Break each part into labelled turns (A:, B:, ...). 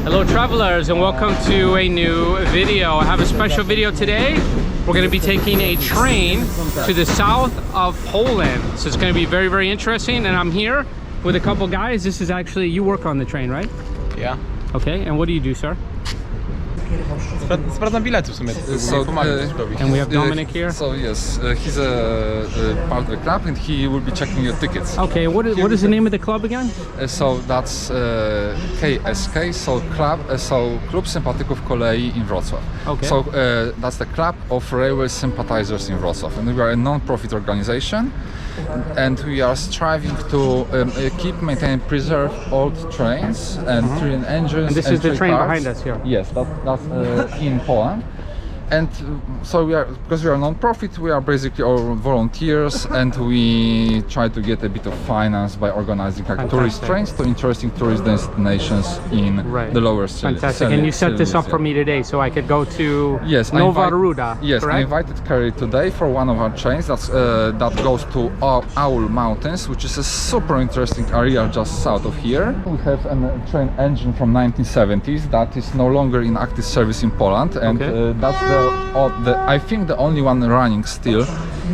A: Hello travelers, and welcome to a new video. I have a special video today. We're going to be taking a train to the south of Poland, so it's going to be very, very interesting. And I'm here with a couple guys. This is actually, you work on the train, right?
B: Yeah.
A: Okay, and what do you do, sir?
B: Sprawdzam bilety w sumie.
A: And we have Dominic here.
C: So yes, he's a part of the club and he will be checking your tickets.
A: Okay, what is the name of the club again?
C: So that's KSK, so Klub Sympatykow Kolei in Wrocław.
A: Okay.
C: So that's the club of railway sympathizers in Wrocław, and we are a non-profit organization, and we are striving to keep, maintain, preserve old trains and train engines.
A: And this is the train
C: cars
A: behind us here.
C: Yes, that's in Poland. And so we are, because we are non-profit, we are basically all volunteers, and we try to get a bit of finance by organizing like tourist trains to interesting tourist destinations in the lower Silesia.
A: Fantastic. And you set this up for me today, so I could go to Nowa Ruda.
C: Yes,
A: correct?
C: I invited Kerry today for one of our trains that goes to Owl Mountains, which is a super interesting area just south of here. We have a train engine from 1970s that is no longer in active service in Poland, and that's I think the only one running still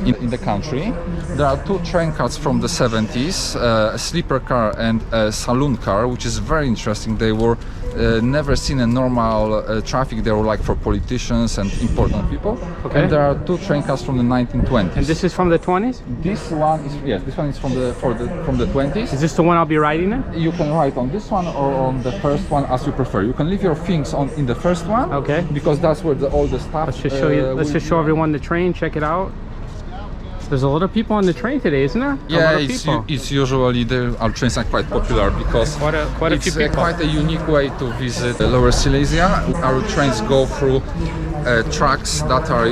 C: in the country. There are two train cars from the 70s, a sleeper car and a saloon car, which is very interesting. They were never seen in normal traffic. They were like for politicians and important people. Okay. And there are two train cars from the 1920s.
A: And this is from the 20s?
C: This one is from the 20s.
A: Is this the one I'll be riding in?
C: You can ride on this one or on the first one as you prefer. You can leave your things in the first one. Okay. Because that's where all the stuff.
A: Let's just show you. Let's just show everyone the train. Check it out. There's a lot of people on the train today, isn't there?
C: Yeah, it's usually our trains are quite popular because it's quite a unique way to visit Lower Silesia. Our trains go through tracks that are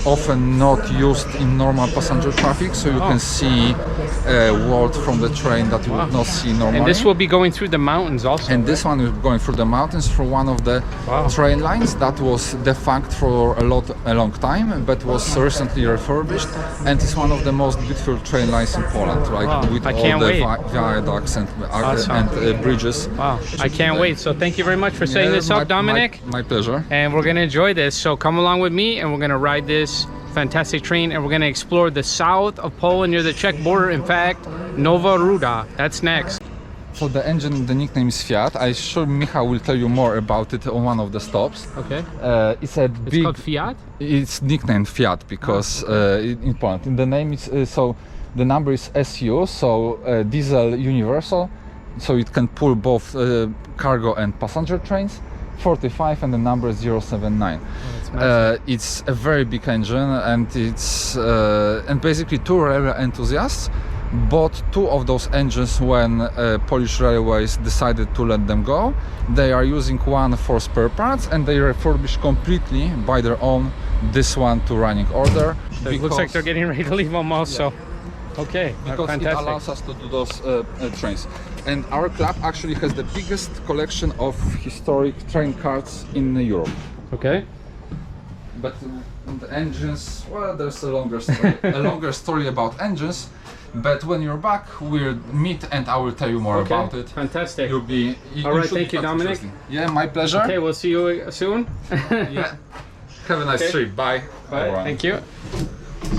C: often not used in normal passenger traffic, so you can see a world from the train that you would not see normally.
A: And this will be going through the mountains also.
C: And this one is going through the mountains for one of the train lines that was defunct for a long time, but was recently refurbished, and it's one of the most beautiful train lines in Poland, like with all the viaducts and bridges.
A: Wow, I can't wait. So thank you very much for setting this up, Dominic.
C: My pleasure.
A: And we're gonna enjoy this. So come along with me, and we're gonna ride this fantastic train, and we're gonna explore the south of Poland near the Czech border. In fact, Nowa Ruda. That's next.
C: So the engine, the nickname is Fiat. I'm sure Michał will tell you more about it on one of the stops.
A: Okay.
C: It's
A: called Fiat?
C: It's nicknamed Fiat because in Poland. And the name is so the number is SU, so diesel universal, so it can pull both cargo and passenger trains. 45, and the number is 079. It's a very big engine, and it's and basically two railway enthusiasts bought two of those engines when Polish Railways decided to let them go. They are using one for spare parts, and they refurbished completely by their own this one to running order.
A: It looks like they're getting ready to leave almost. So okay,
C: because
A: fantastic.
C: It allows us to do those trains. And our club actually has the biggest collection of historic train cards in Europe.
A: Okay.
C: But the engines, well, there's a longer story about engines. But when you're back, we'll meet and I will tell you more about it.
A: Fantastic.
C: You'll be.
A: All right, thank you, Dominic.
C: Yeah, my pleasure.
A: Okay, we'll see you soon.
C: Yeah. Have a nice trip. Bye.
A: Bye. Thank you.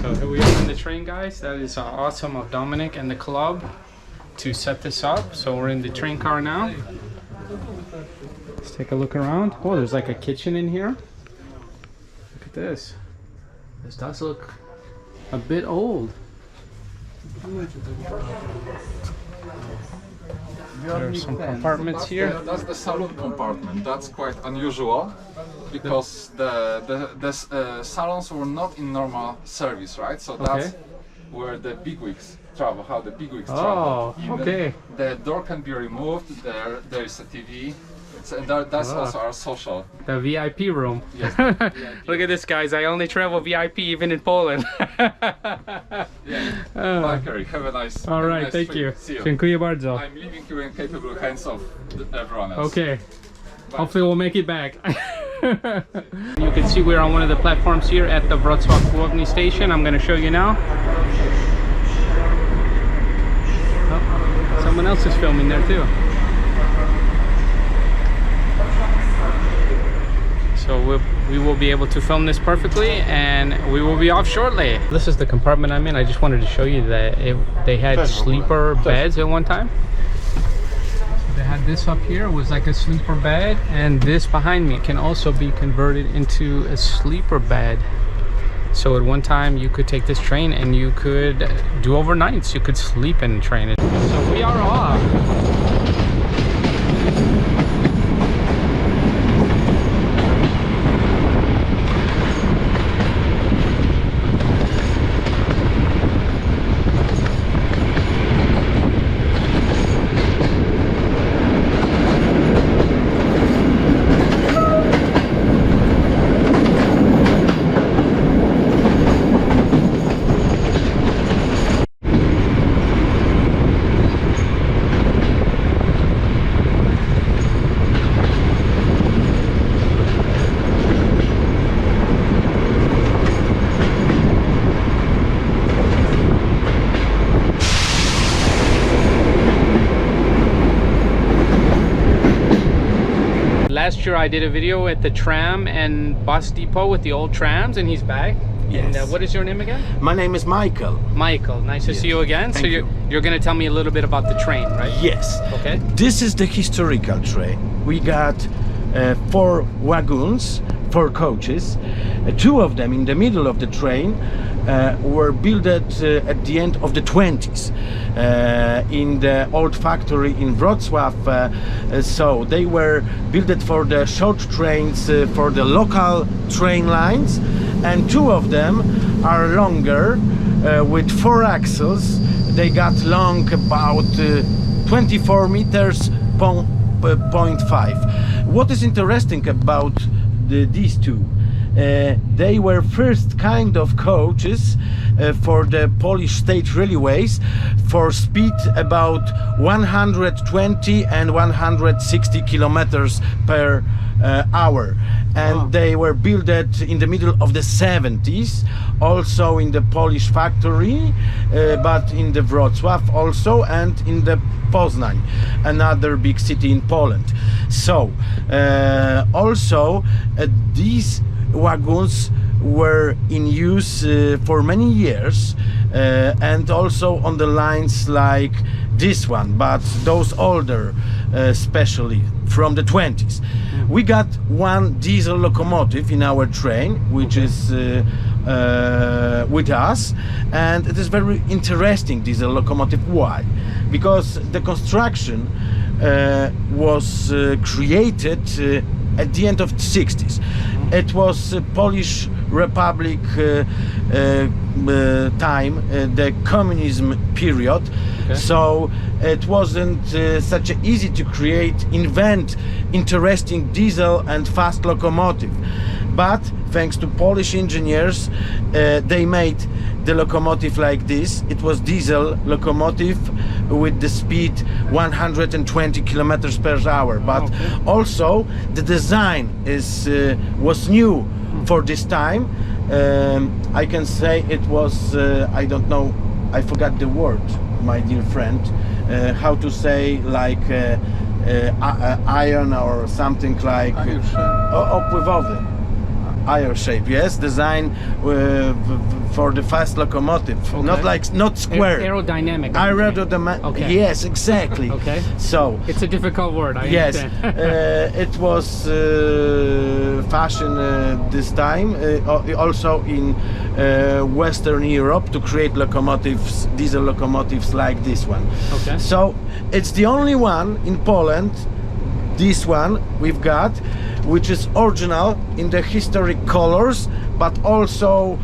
A: So here we are on the train, guys. That is awesome of Dominic and the club to set this up. So we're in the train car now. Let's take a look around. Oh, there's like a kitchen in here. Look at this. This does look a bit old. There are some compartments here.
C: That's the saloon compartment. That's quite unusual because the salons were not in normal service, right? So that's where the bigwigs travel. How the bigwigs travel.
A: Oh, okay.
C: The door can be removed. There is a TV. And that's also our social.
A: The VIP room.
C: Yes.
A: Look at this, guys. I only travel VIP even in Poland.
C: Bye, Kerry. Have a nice.
A: All right,
C: nice
A: thank
C: trip.
A: you.
C: See you.
A: Dziękuję bardzo.
C: I'm leaving you in capable hands of everyone else.
A: Okay. Bye. Hopefully we'll make it back. You can see we're on one of the platforms here at the Wrocławiu station. I'm going to show you now. Oh, someone else is filming there too. we will be able to film this perfectly, and we will be off shortly. This is the compartment I'm in. I just wanted to show you that they had sleeper beds at one time. They had this up here, was like a sleeper bed, and this behind me can also be converted into a sleeper bed. So at one time you could take this train and you could do overnights. You could sleep in the train. So we are off. Last year I did a video at the tram and bus depot with the old trams, and he's back.
B: Yes.
A: And what is your name again?
B: My name is Michael.
A: Michael, nice to see you again.
B: Thank
A: So you're going to tell me a little bit about the train, right?
B: Yes.
A: Okay.
B: This is the historical train. We got 4 wagons, 4 coaches. 2 of them in the middle of the train were built at the end of the 20s in the old factory in Wrocław. So they were built for the short trains for the local train lines, and 2 of them are longer with 4 axles. They got long about 24 meters, 0.5. What is interesting about these 2? They were first kind of coaches for the Polish state railways for speed about 120 and 160 kilometers per hour, and
A: Wow.
B: they were built in the middle of the 70s, also in the Polish factory, but in the Wrocław also, and in the Poznań, another big city in Poland. So also these wagons were in use for many years, and also on the lines like this one, but those older, especially from the 20s. We got 1 diesel locomotive in our train, which is with us, and it is very interesting diesel locomotive. Why? Because the construction was created at the end of the 60s. It was Polish Republic time, the communism period.
A: Okay.
B: So it wasn't such easy to invent interesting diesel and fast locomotive. But thanks to Polish engineers, they made the locomotive like this. It was diesel locomotive with the speed 120 kilometers per hour. But
A: Okay.
B: also the design was new for this time. I can say it was I don't know, I forgot the word, my dear friend, how to say, like iron or something like opływowy. Iron shape, yes, design for the fast locomotive.
A: Okay.
B: Not square.
A: Aerodynamic.
B: Okay. Yes, exactly.
A: Okay.
B: So
A: It's a difficult word, I
B: yes,
A: understand.
B: it was fashion this time, also in Western Europe, to create locomotives, diesel locomotives like this one.
A: Okay.
B: So it's the only one in Poland, this one we've got, which is original in the historic colors, but also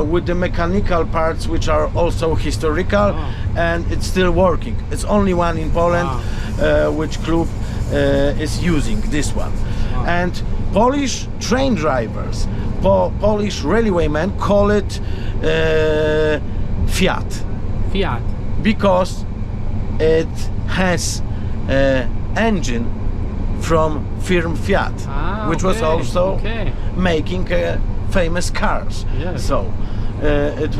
B: with the mechanical parts, which are also historical.
A: Wow.
B: And it's still working. It's only one in Poland.
A: Wow.
B: Which Klub is using this one.
A: Wow.
B: And Polish train drivers, Polish railwaymen call it Fiat,
A: Fiat.
B: because it has engine from firm Fiat, which was
A: okay,
B: also
A: okay.
B: making famous cars.
A: Yes.
B: So it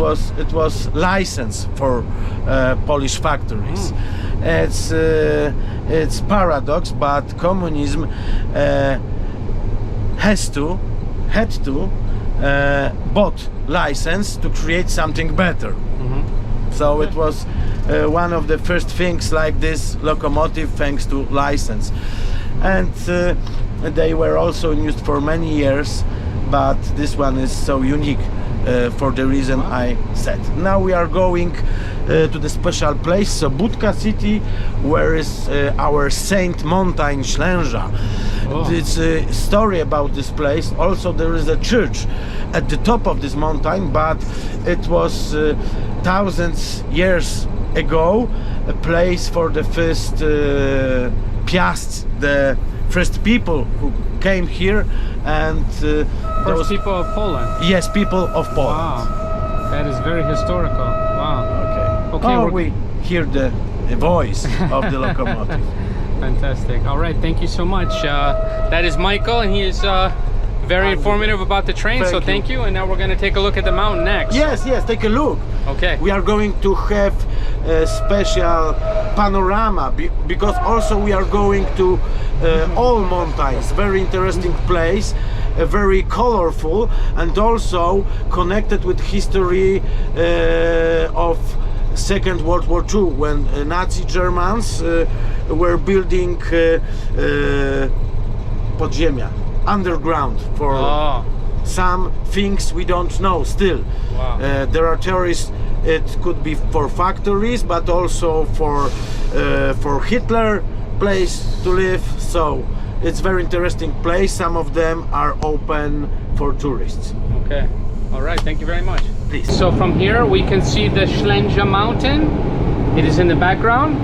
B: was licensed for Polish factories. It's paradox, but communism has to had to bought license to create something better. So it was one of the first things like this locomotive, thanks to license. And they were also used for many years, but this one is so unique for the reason I said. Now we are going to the special place, Sobótka city, where is our Saint Mountain Ślęża. It's a story about this place. Also there is a church at the top of this mountain, but it was thousands years ago a place for the first Piasts, the first people who came here, and
A: First people of Poland.
B: yes, people of Poland.
A: Wow, that is very historical. Wow. Okay,
B: Oh, we hear the voice of the locomotive.
A: Fantastic. All right, thank you so much. That is Michael, and he is very informative about the train. So thank you. And now we're going to take a look at the mountain next.
B: Yes, take a look.
A: Okay.
B: We are going to have a special panorama because also we are going to all mountains. Very interesting place, very colorful, and also connected with history of Second World War II, when Nazi Germans were building podziemia, underground, for some things we don't know still.
A: Wow.
B: There are theories it could be for factories, but also for Hitler place to live. So it's very interesting place. Some of them are open for tourists.
A: Okay. All right. Thank you very much.
B: Please.
A: So from here we can see the Ślęża mountain. It is in the background.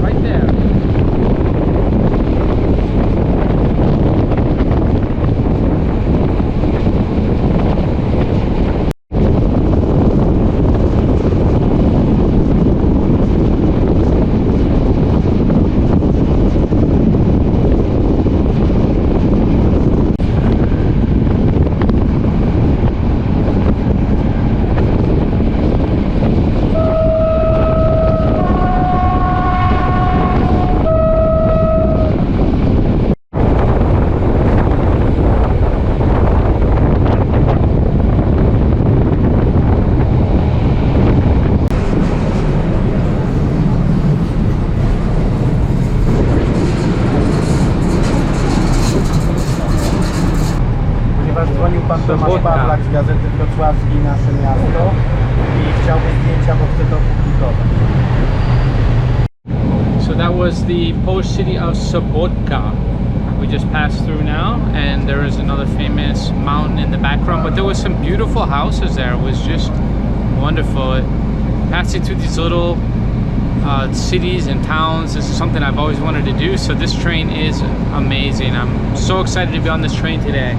A: Right there.
B: Pawlak z Gazety Wrocławskiej Nasze Miasto i chciałby zdjęcia, bo chce to opublikować.
A: So that was the Polish city of Sobótka. We just passed through now, and there is another famous mountain in the background, but there was some beautiful houses there. It was just wonderful. Passing through these little cities and towns, this is something I've always wanted to do, so this train is amazing. I'm so excited to be on this train today.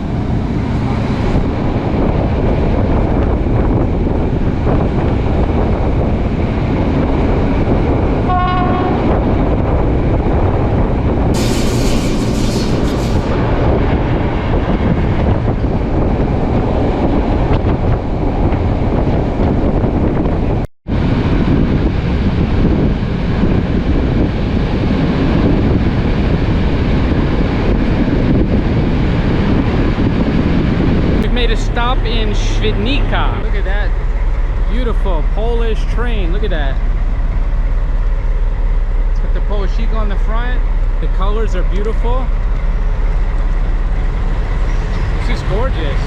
A: Stop in Swidnica. Look at that beautiful Polish train. Look at that. It's got the Polish eagle on the front. The colors are beautiful. This is gorgeous.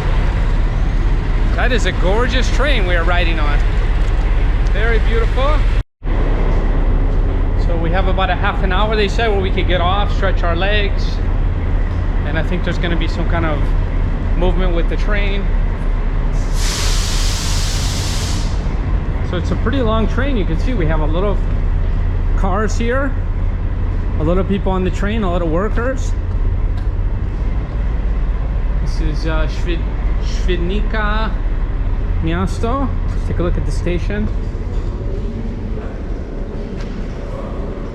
A: That is a gorgeous train we are riding on. Very beautiful. So we have about a half an hour, they said, where we could get off, stretch our legs. And I think there's going to be some kind of movement with the train. So it's a pretty long train. You can see we have a lot of cars here, a lot of people on the train, a lot of workers. This is Swidnica Miasto. Let's take a look at the station.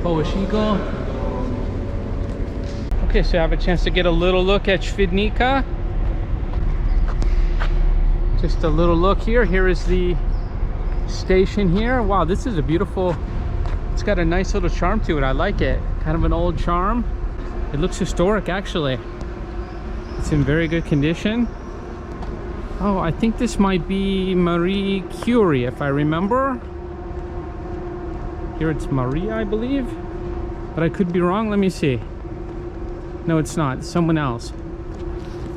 A: Polish Eagle. Okay, so I have a chance to get a little look at Swidnica. Just a little look here. Here is the station here. Wow, this is a beautiful, it's got a nice little charm to it. I like it. Kind of an old charm. It looks historic, actually. It's in very good condition. Oh, I think this might be Marie Curie, if I remember. Here it's Maria, I believe. But I could be wrong. Let me see. No, it's not. It's someone else.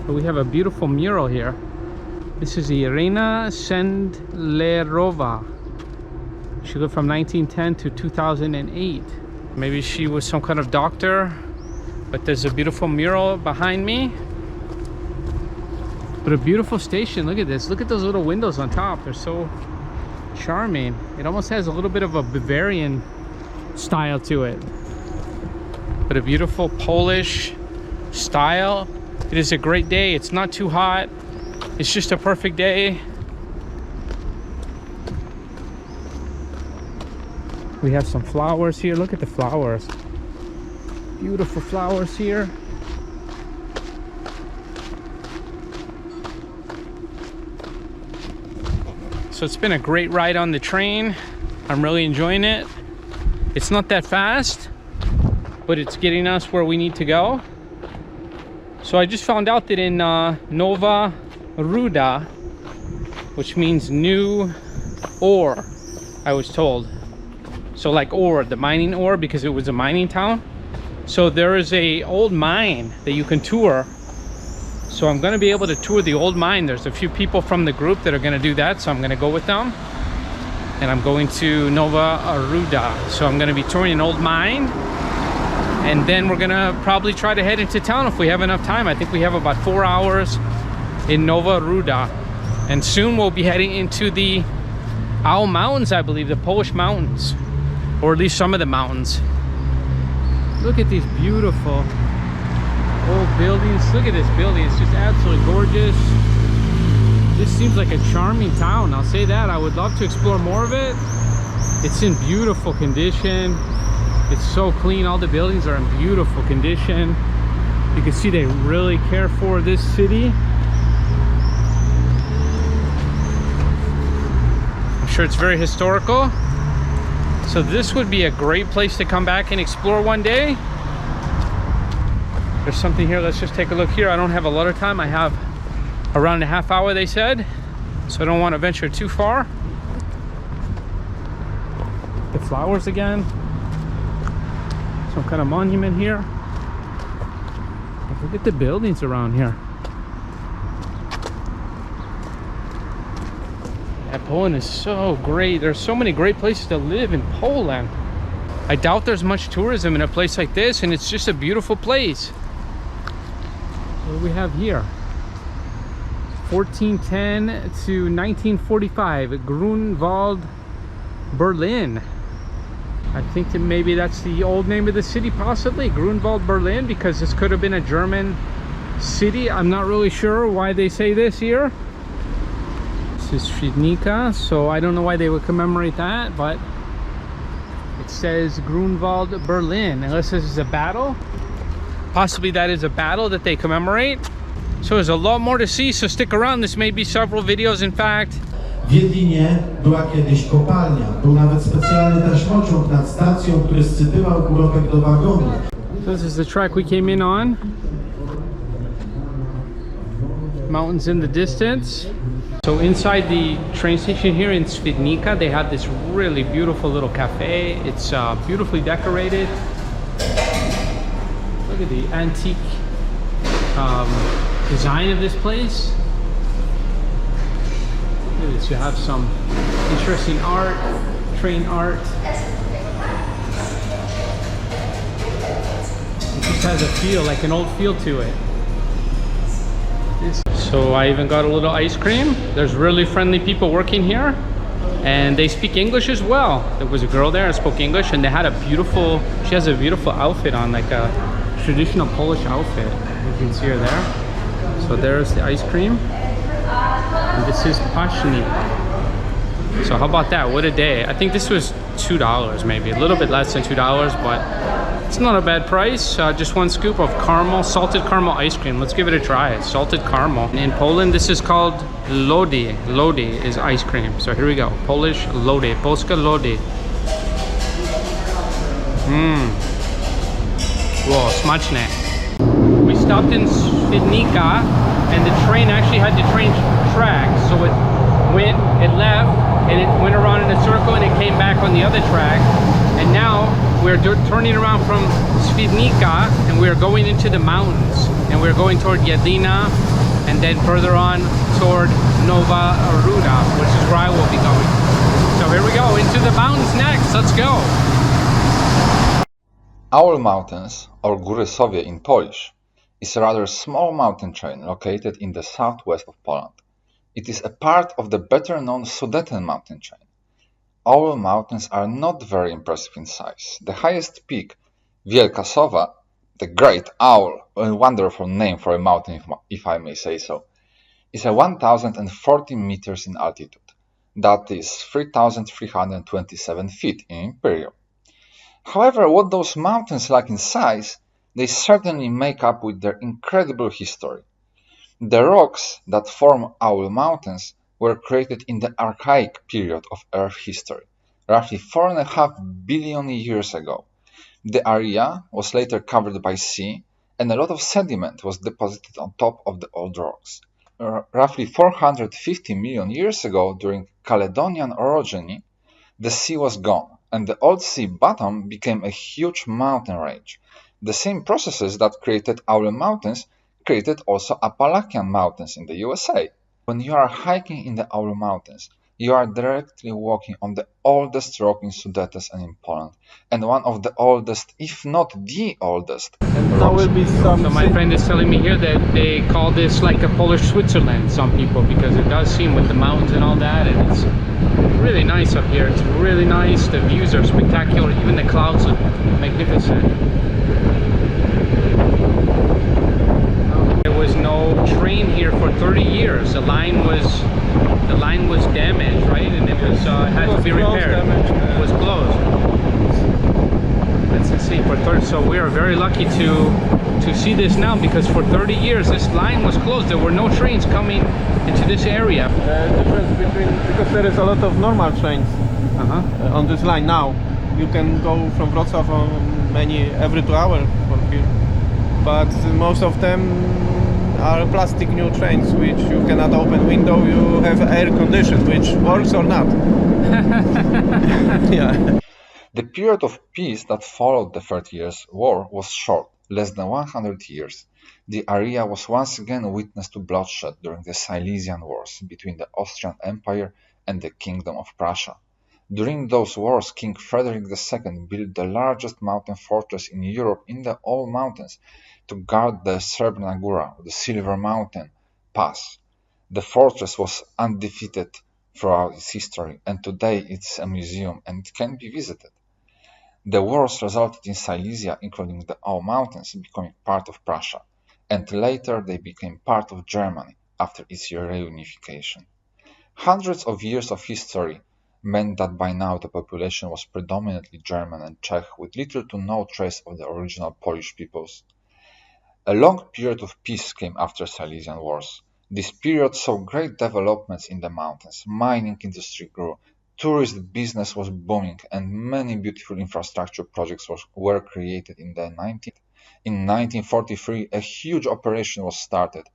A: But we have a beautiful mural here. This is Irina Sendlerova. She lived from 1910 to 2008. Maybe she was some kind of doctor. But there's a beautiful mural behind me. But a beautiful station. Look at this. Look at those little windows on top. They're so charming. It almost has a little bit of a Bavarian style to it. But a beautiful Polish style. It is a great day. It's not too hot. It's just a perfect day. We have some flowers here. Look at the flowers. Beautiful flowers here. So it's been a great ride on the train. I'm really enjoying it. It's not that fast, but it's getting us where we need to go. So I just found out that in Nowa Ruda, which means new ore, I was told. So like ore, the mining ore, because it was a mining town. So there is a old mine that you can tour. So I'm gonna be able to tour the old mine. There's a few people from the group that are gonna do that, so I'm gonna go with them. And I'm going to Nowa Ruda. So I'm gonna be touring an old mine. And then we're gonna probably try to head into town if we have enough time. I think we have about 4 hours in Nowa Ruda. And soon we'll be heading into the Owl Mountains, I believe, the Polish mountains. Or at least some of the mountains. Look at these beautiful old buildings. Look at this building, it's just absolutely gorgeous. This seems like a charming town, I'll say that. I would love to explore more of it. It's in beautiful condition. It's so clean. All the buildings are in beautiful condition. You can see they really care for this city. I'm sure it's very historical. So this would be a great place to come back and explore one day. There's something here. Let's just take a look here. I don't have a lot of time. I have around a half hour, they said. So I don't want to venture too far. The flowers again. Some kind of monument here. Look at the buildings around here. Yeah, Poland is so great. There's so many great places to live in Poland. I doubt there's much tourism in a place like this, and it's just a beautiful place. What do we have here? 1410 to 1945, Grunwald, Berlin. I think that maybe that's the old name of the city, possibly Grunwald, Berlin, because this could have been a German city. I'm not really sure why they say this here. This is Swidnica, so I don't know why they would commemorate that, but it says Grunwald, Berlin, unless this is a battle. Possibly that is a battle that they commemorate. So there's a lot more to see, so stick around. This may be several videos, in fact.
D: W Jedlinie była kiedyś kopalnia. Był nawet specjalny taśmociąg nad stacją, który scypywał urobek do wagonu.
A: So this is the track we came in on. Mountains in the distance. So inside the train station here in Swidnica, they have this really beautiful little cafe. It's beautifully decorated. Look at the antique design of this place. Look at this, you have some interesting art, train art. It just has a feel, like an old feel to it. So I even got a little ice cream. There's really friendly people working here, and they speak English as well. There was a girl there that spoke English, and they had a beautiful, she has a beautiful outfit on, like a traditional Polish outfit. You can see her there. So there's the ice cream. And this is pashnik. So how about that? What a day. I think this was $2 maybe, a little bit less than $2, but it's not a bad price. Just one scoop of caramel, salted caramel ice cream. Let's give it a try. Salted caramel. In Poland, this is called lody. Lody is ice cream. So here we go. Polish lody. Polska lody. Whoa, smaczne. We stopped in Swidnica, and the train actually had the train track, so it left, and it went around in a circle, and it came back on the other track. And now we're turning around from Swidnica, and we're going into the mountains, and we're going toward Jedlina, and then further on toward Nowa Ruda, which is where I will be going. So here we go, into the mountains next. Let's go.
C: Owl Mountains, or Góry Sowie in Polish, is a rather small mountain chain located in the southwest of Poland. It is a part of the better-known Sudeten mountain chain. Owl Mountains are not very impressive in size. The highest peak, Wielka Sowa, the Great Owl, a wonderful name for a mountain if I may say so, is a 1040 meters in altitude. That is 3,327 feet in imperial. However, what those mountains lack in size, they certainly make up with their incredible history. The rocks that form Owl Mountains were created in the archaic period of Earth history, roughly 4.5 billion years ago. The area was later covered by sea, and a lot of sediment was deposited on top of the old rocks. Roughly 450 million years ago, during Caledonian orogeny, the sea was gone, and the old sea bottom became a huge mountain range. The same processes that created Owl Mountains created also Appalachian Mountains in the USA. When you are hiking in the Owl Mountains, you are directly walking on the oldest rock in Sudetes and in Poland, and one of the oldest, if not the oldest.
A: And there will be some. So my friend is telling me here that they call this like a Polish Switzerland, some people, because it does seem with the mountains and all that, and it's really nice up here. It's really nice. The views are spectacular. Even the clouds look magnificent. There was no train here for 30 years. The line was damaged, right? And it was had to be repaired. It was closed. Let's see. So we are very lucky to see this now, because for 30 years this line was closed. There were no trains coming into this area.
E: Difference between, because there is a lot of normal trains on this line now. You can go from Wrocław on every 2 hours from here, but most of them are plastic new trains which you cannot open window. You have air condition which works or not. Yeah.
C: The period of peace that followed the 30 Years' War was short, less than 100 years. The area was once again witness to bloodshed during the Silesian Wars between the Austrian Empire and the Kingdom of Prussia. During those wars, King Frederick II built the largest mountain fortress in Europe in the Owl Mountains to guard the Srebrna Góra, the Silver Mountain Pass. The fortress was undefeated throughout its history, and today it's a museum and it can be visited. The wars resulted in Silesia, including the Owl Mountains, becoming part of Prussia, and later they became part of Germany after its reunification. Hundreds of years of history meant that by now the population was predominantly German and Czech, with little to no trace of the original Polish peoples. A long period of peace came after Silesian Wars. This period saw great developments in the mountains. Mining industry grew, tourist business was booming, and many beautiful infrastructure projects were created in the 19th. In 1943, a huge operation was started.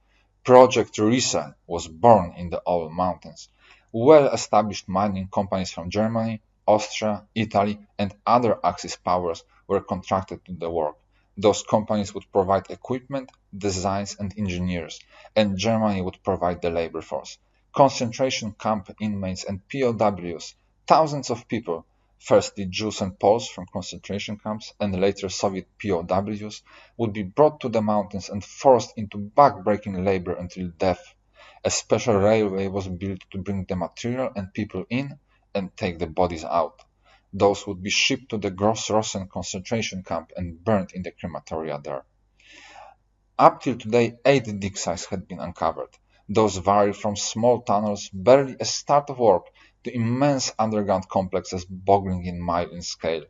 C: Project Risa was born in the Owl Mountains. Well-established mining companies from Germany, Austria, Italy, and other Axis powers were contracted to the work. Those companies would provide equipment, designs, and engineers, and Germany would provide the labor force. Concentration camp inmates and POWs, thousands of people, firstly Jews and Poles from concentration camps and later Soviet POWs, would be brought to the mountains and forced into back-breaking labor until death. A special railway was built to bring the material and people in and take the bodies out. Those would be shipped to the Gross-Rosen concentration camp and burned in the crematoria there. Up till today, 8 dig sites had been uncovered. Those vary from small tunnels, barely a start of work, to immense underground complexes boggling in mile in scale.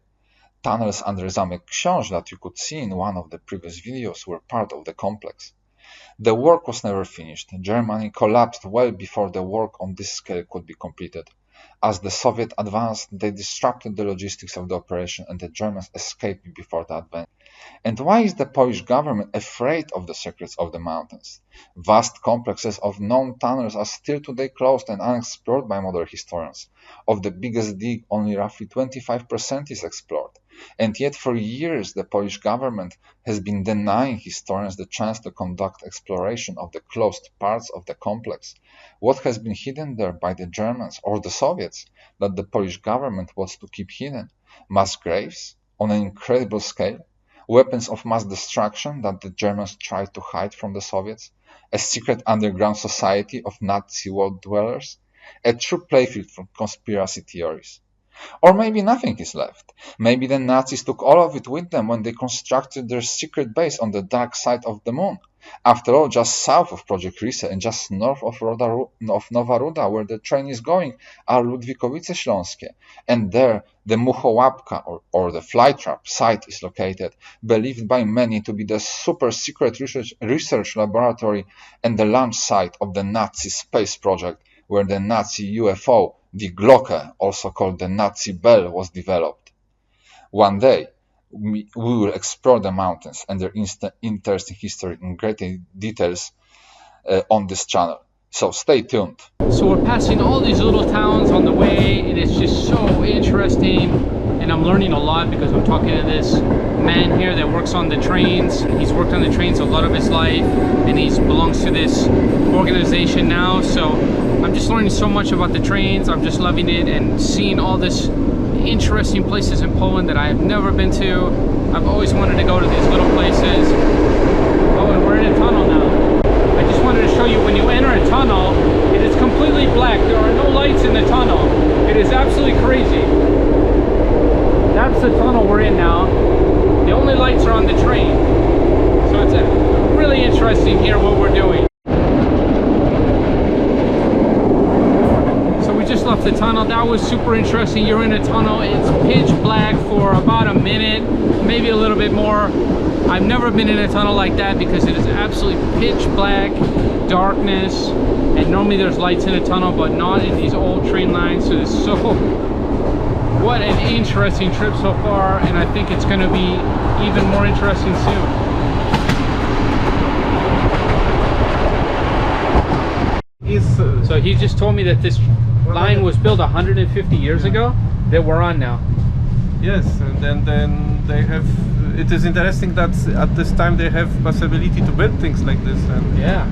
C: Tunnels under Zamek Książ that you could see in one of the previous videos were part of the complex. The work was never finished. Germany collapsed well before the work on this scale could be completed. As the Soviets advanced, they disrupted the logistics of the operation and the Germans escaped before the advance. And why is the Polish government afraid of the secrets of the mountains? Vast complexes of known tunnels are still today closed and unexplored by modern historians. Of the biggest dig, only roughly 25% is explored. And yet for years the Polish government has been denying historians the chance to conduct exploration of the closed parts of the complex. What has been hidden there by the Germans or the Soviets that the Polish government wants to keep hidden? Mass graves on an incredible scale? Weapons of mass destruction that the Germans tried to hide from the Soviets? A secret underground society of Nazi world dwellers? A true playfield for conspiracy theories. Or maybe nothing is left. Maybe the Nazis took all of it with them when they constructed their secret base on the dark side of the moon. After all, just south of Project Risa and just north of Nowa Ruda, where the train is going, are Ludwikowice Śląskie. And there, the Muchołapka, or the flytrap site is located, believed by many to be the super-secret research laboratory and the launch site of the Nazi space project, where the Nazi UFO, the Glocke, also called the Nazi Bell, was developed. One day, we will explore the mountains and their interesting history in greater details on this channel. So stay tuned.
A: So we're passing all these little towns on the way, and it's just so interesting. And I'm learning a lot because I'm talking to this man here that works on the trains. He's worked on the trains a lot of his life, and he belongs to this organization now. So I'm just learning so much about the trains. I'm just loving it and seeing all this interesting places in Poland that I have never been to. I've always wanted to go to these little places. Oh, and we're in a tunnel now. I just wanted to show you, when you enter a tunnel, it is completely black. There are no lights in the tunnel. It is absolutely crazy. That's the tunnel we're in now. The only lights are on the train. So it's really interesting here what we're doing. So we just left the tunnel. That was super interesting. You're in a tunnel. It's pitch black for about a minute, maybe a little bit more. I've never been in a tunnel like that because it is absolutely pitch black, darkness, and normally there's lights in a tunnel, but not in these old train lines. So it's what an interesting trip so far, and I think it's going to be even more interesting soon. So he just told me that this line was built 150 years ago that we're on now.
E: Yes, and then they have. It is interesting that at this time they have possibility to build things like this. And
A: yeah,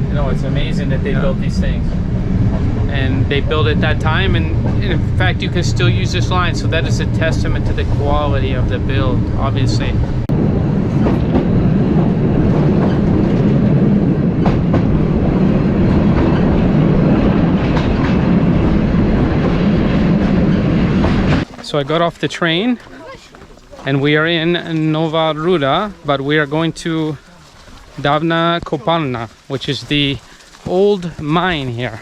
A: you know, it's amazing that they built these things, and they built it that time, and in fact you can still use this line, so that is a testament to the quality of the build, obviously. So I got off the train and we are in Nowa Ruda, but we are going to Dawna Kopalnia, which is the old mine here.